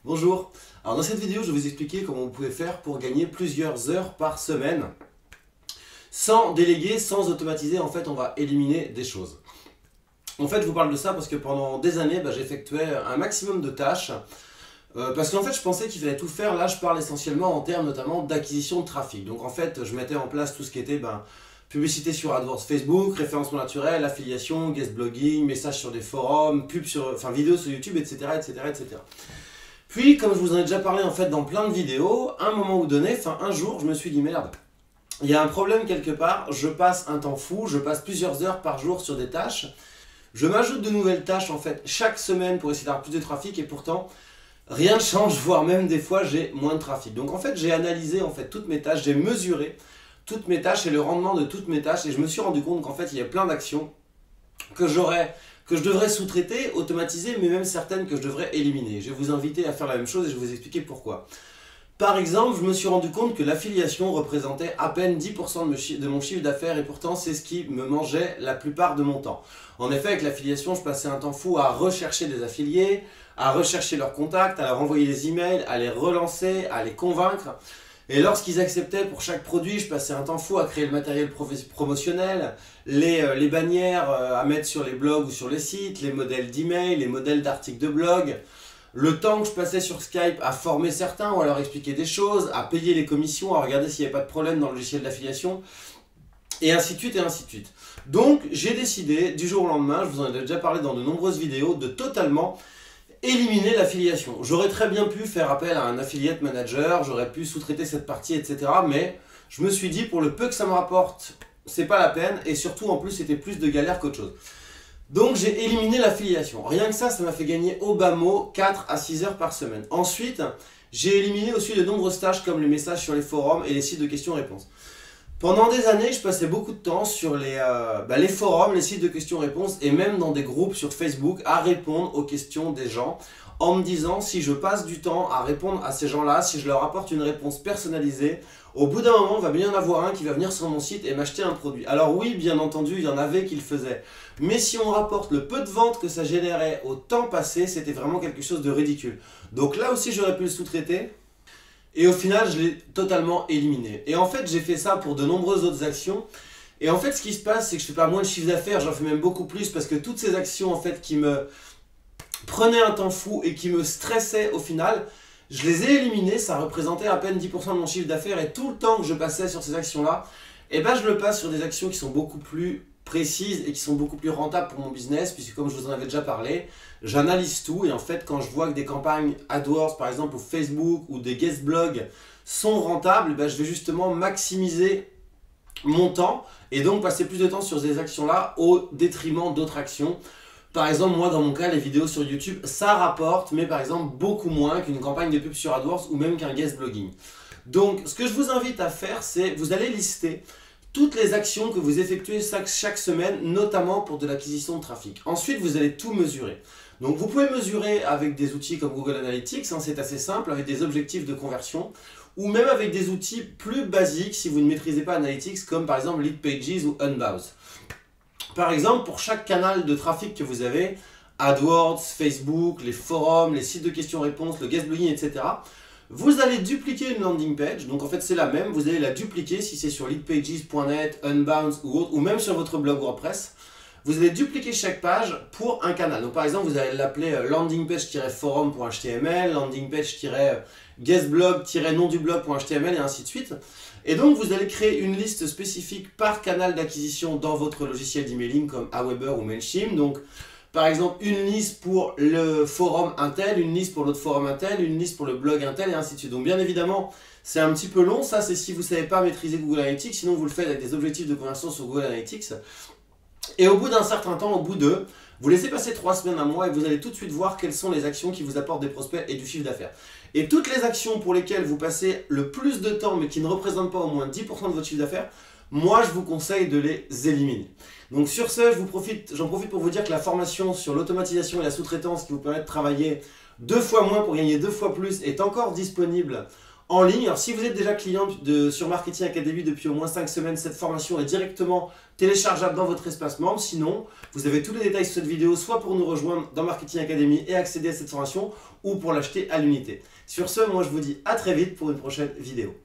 Bonjour, alors dans cette vidéo je vais vous expliquer comment vous pouvez faire pour gagner plusieurs heures par semaine sans déléguer, sans automatiser. En fait on va éliminer des choses. En fait je vous parle de ça parce que pendant des années j'effectuais un maximum de tâches parce qu'en fait je pensais qu'il fallait tout faire. Là je parle essentiellement en termes notamment d'acquisition de trafic. Donc en fait je mettais en place tout ce qui était publicité sur AdWords Facebook, référencement naturel, affiliation, guest blogging, messages sur des forums, vidéos sur YouTube, etc., etc., etc. Puis, comme je vous en ai déjà parlé en fait dans plein de vidéos, à un moment donné, un jour, je me suis dit merde, il y a un problème quelque part, je passe un temps fou, je passe plusieurs heures par jour sur des tâches, je m'ajoute de nouvelles tâches en fait chaque semaine pour essayer d'avoir plus de trafic et pourtant rien ne change, voire même des fois j'ai moins de trafic. Donc en fait j'ai analysé en fait toutes mes tâches, j'ai mesuré toutes mes tâches et le rendement de toutes mes tâches et je me suis rendu compte qu'en fait il y a plein d'actions que je devrais sous-traiter, automatiser, mais même certaines que je devrais éliminer. Je vais vous inviter à faire la même chose et je vais vous expliquer pourquoi. Par exemple, je me suis rendu compte que l'affiliation représentait à peine 10% de mon chiffre d'affaires et pourtant c'est ce qui me mangeait la plupart de mon temps. En effet, avec l'affiliation, je passais un temps fou à rechercher des affiliés, à rechercher leurs contacts, à leur envoyer des emails, à les relancer, à les convaincre. Et lorsqu'ils acceptaient pour chaque produit, je passais un temps fou à créer le matériel promotionnel, les bannières à mettre sur les blogs ou sur les sites, les modèles d'email, les modèles d'articles de blog, le temps que je passais sur Skype à former certains ou à leur expliquer des choses, à payer les commissions, à regarder s'il n'y avait pas de problème dans le logiciel d'affiliation, et ainsi de suite et ainsi de suite. Donc j'ai décidé du jour au lendemain, je vous en ai déjà parlé dans de nombreuses vidéos, de totalement éliminer l'affiliation. J'aurais très bien pu faire appel à un affiliate manager, j'aurais pu sous-traiter cette partie, etc. Mais je me suis dit, pour le peu que ça me rapporte, c'est pas la peine. Et surtout, en plus, c'était plus de galère qu'autre chose. Donc j'ai éliminé l'affiliation. Rien que ça m'a fait gagner au bas mot 4 à 6 heures par semaine. Ensuite, j'ai éliminé aussi de nombreuses tâches comme les messages sur les forums et les sites de questions-réponses. Pendant des années, je passais beaucoup de temps sur les forums, les sites de questions-réponses et même dans des groupes sur Facebook à répondre aux questions des gens en me disant si je passe du temps à répondre à ces gens-là, si je leur apporte une réponse personnalisée, au bout d'un moment, il va bien y en avoir un qui va venir sur mon site et m'acheter un produit. Alors oui, bien entendu, il y en avait qui le faisaient. Mais si on rapporte le peu de ventes que ça générait au temps passé, c'était vraiment quelque chose de ridicule. Donc là aussi, j'aurais pu le sous-traiter. Et au final, je l'ai totalement éliminé. Et en fait, j'ai fait ça pour de nombreuses autres actions. Et en fait, ce qui se passe, c'est que je fais pas moins de chiffre d'affaires, j'en fais même beaucoup plus parce que toutes ces actions en fait qui me prenaient un temps fou et qui me stressaient au final, je les ai éliminées. Ça représentait à peine 10% de mon chiffre d'affaires et tout le temps que je passais sur ces actions-là, je le passe sur des actions qui sont beaucoup plus précises et qui sont beaucoup plus rentables pour mon business, puisque comme je vous en avais déjà parlé, j'analyse tout et en fait quand je vois que des campagnes AdWords par exemple ou Facebook ou des guest blogs sont rentables, je vais justement maximiser mon temps et donc passer plus de temps sur ces actions là au détriment d'autres actions. Par exemple, moi dans mon cas, les vidéos sur YouTube, ça rapporte, mais par exemple beaucoup moins qu'une campagne de pub sur AdWords ou même qu'un guest blogging. Donc ce que je vous invite à faire, c'est vous allez lister toutes les actions que vous effectuez chaque semaine, notamment pour de l'acquisition de trafic. Ensuite, vous allez tout mesurer. Donc vous pouvez mesurer avec des outils comme Google Analytics, c'est assez simple, avec des objectifs de conversion, ou même avec des outils plus basiques si vous ne maîtrisez pas Analytics, comme par exemple Leadpages ou Unbounce. Par exemple, pour chaque canal de trafic que vous avez, AdWords, Facebook, les forums, les sites de questions-réponses, le guest blogging, etc., vous allez dupliquer une landing page, donc en fait c'est la même, vous allez la dupliquer si c'est sur leadpages.net, Unbounce ou autre, ou même sur votre blog WordPress. Vous allez dupliquer chaque page pour un canal. Donc par exemple, vous allez l'appeler landing page-forum.html, landing page-guestblog-nom du blog.html et ainsi de suite. Et donc vous allez créer une liste spécifique par canal d'acquisition dans votre logiciel d'emailing comme Aweber ou Mailchimp. Donc par exemple, une liste pour le forum Intel, une liste pour l'autre forum Intel, une liste pour le blog Intel et ainsi de suite. Donc bien évidemment, c'est un petit peu long. Ça, c'est si vous ne savez pas maîtriser Google Analytics. Sinon, vous le faites avec des objectifs de conversion sur Google Analytics. Et au bout d'un certain temps, vous laissez passer 3 semaines, un mois et vous allez tout de suite voir quelles sont les actions qui vous apportent des prospects et du chiffre d'affaires. Et toutes les actions pour lesquelles vous passez le plus de temps mais qui ne représentent pas au moins 10% de votre chiffre d'affaires, moi je vous conseille de les éliminer. Donc sur ce, j'en profite pour vous dire que la formation sur l'automatisation et la sous-traitance qui vous permet de travailler 2 fois moins pour gagner 2 fois plus est encore disponible en ligne. Alors si vous êtes déjà client sur Marketing Academy depuis au moins 5 semaines, cette formation est directement téléchargeable dans votre espace membre. Sinon, vous avez tous les détails sur cette vidéo, soit pour nous rejoindre dans Marketing Academy et accéder à cette formation, ou pour l'acheter à l'unité. Sur ce, moi je vous dis à très vite pour une prochaine vidéo.